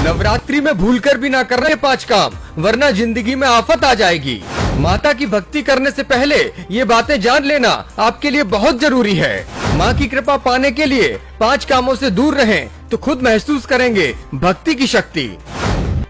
नवरात्रि में भूलकर भी ना करना ये 5 काम, वरना जिंदगी में आफत आ जाएगी। माता की भक्ति करने से पहले ये बातें जान लेना आपके लिए बहुत जरूरी है। माँ की कृपा पाने के लिए 5 कामों से दूर रहें तो खुद महसूस करेंगे भक्ति की शक्ति।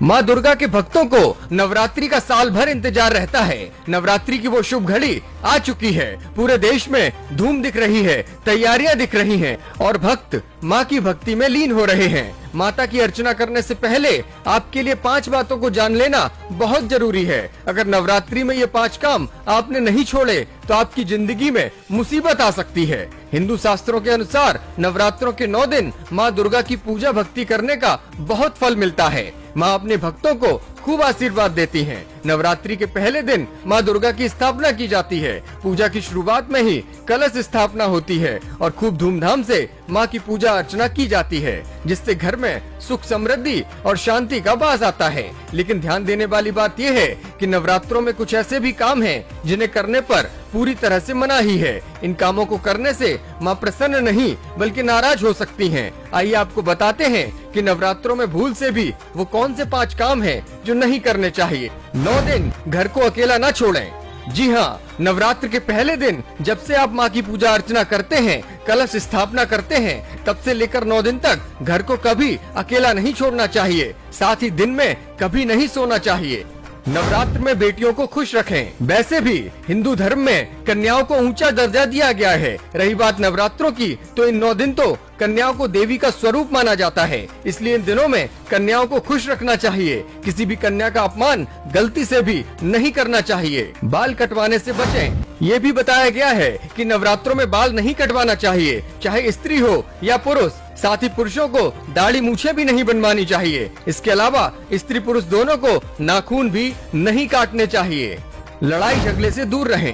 माँ दुर्गा के भक्तों को नवरात्रि का साल भर इंतजार रहता है। नवरात्रि की वो शुभ घड़ी आ चुकी है। पूरे देश में धूम दिख रही है, तैयारियां दिख रही हैं और भक्त माँ की भक्ति में लीन हो रहे हैं। माता की अर्चना करने से पहले आपके लिए 5 बातों को जान लेना बहुत जरूरी है। अगर नवरात्रि में ये 5 काम आपने नहीं छोड़े तो आपकी जिंदगी में मुसीबत आ सकती है। हिंदू शास्त्रों के अनुसार नवरात्रों के 9 दिन माँ दुर्गा की पूजा भक्ति करने का बहुत फल मिलता है। माँ अपने भक्तों को खूब आशीर्वाद देती हैं। नवरात्रि के पहले दिन माँ दुर्गा की स्थापना की जाती है। पूजा की शुरुआत में ही कलश स्थापना होती है और खूब धूमधाम से माँ की पूजा अर्चना की जाती है, जिससे घर में सुख समृद्धि और शांति का वास आता है। लेकिन ध्यान देने वाली बात यह है कि नवरात्रों में कुछ ऐसे भी काम हैं जिन्हें करने पर पूरी तरह से मनाही है। इन कामों को करने से माँ प्रसन्न नहीं बल्कि नाराज हो सकती हैं। आइए आपको बताते हैं कि नवरात्रों में भूल से भी वो कौन से 5 काम हैं जो नहीं करने चाहिए। 9 दिन घर को अकेला न छोड़ें। जी हाँ, नवरात्र के पहले दिन जब से आप माँ की पूजा अर्चना करते हैं, कलश स्थापना करते हैं, तब से लेकर 9 दिन तक घर को कभी अकेला नहीं छोड़ना चाहिए। साथ ही दिन में कभी नहीं सोना चाहिए। नवरात्र में बेटियों को खुश रखें। वैसे भी हिंदू धर्म में कन्याओं को ऊंचा दर्जा दिया गया है। रही बात नवरात्रों की, तो इन 9 दिन तो कन्याओं को देवी का स्वरूप माना जाता है। इसलिए इन दिनों में कन्याओं को खुश रखना चाहिए। किसी भी कन्या का अपमान गलती से भी नहीं करना चाहिए। बाल कटवाने से बचें। ये भी बताया गया है कि नवरात्रों में बाल नहीं कटवाना चाहिए, चाहे स्त्री हो या पुरुष। साथ ही पुरुषों को दाढ़ी मूछें भी नहीं बनवानी चाहिए। इसके अलावा स्त्री पुरुष दोनों को नाखून भी नहीं काटने चाहिए। लड़ाई झगड़े से दूर रहें।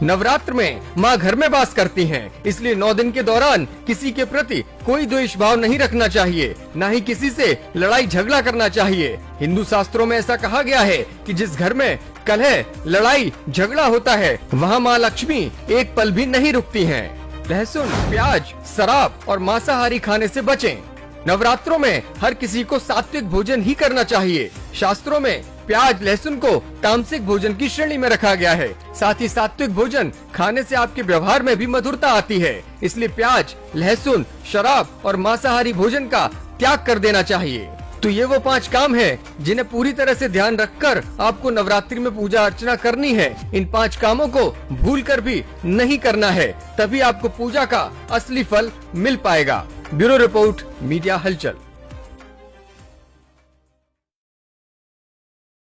नवरात्र में माँ घर में वास करती हैं, इसलिए 9 दिन के दौरान किसी के प्रति कोई द्वेष भाव नहीं रखना चाहिए, न ही किसी से लड़ाई झगड़ा करना चाहिए। हिंदू शास्त्रों में ऐसा कहा गया है कि जिस घर में कलह, लड़ाई झगड़ा होता है, वहाँ माँ लक्ष्मी एक पल भी नहीं रुकती हैं। लहसुन, प्याज, शराब और मांसाहारी खाने से बचें। नवरात्रों में हर किसी को सात्विक भोजन ही करना चाहिए। शास्त्रों में प्याज, लहसुन को तामसिक भोजन की श्रेणी में रखा गया है। साथ ही सात्विक भोजन खाने से आपके व्यवहार में भी मधुरता आती है। इसलिए प्याज, लहसुन, शराब और मांसाहारी भोजन का त्याग कर देना चाहिए। तो ये वो 5 काम हैं जिन्हें पूरी तरह से ध्यान रखकर आपको नवरात्रि में पूजा अर्चना करनी है। इन 5 कामों को भूलकर भी नहीं करना है, तभी आपको पूजा का असली फल मिल पाएगा। ब्यूरो रिपोर्ट, मीडिया हलचल।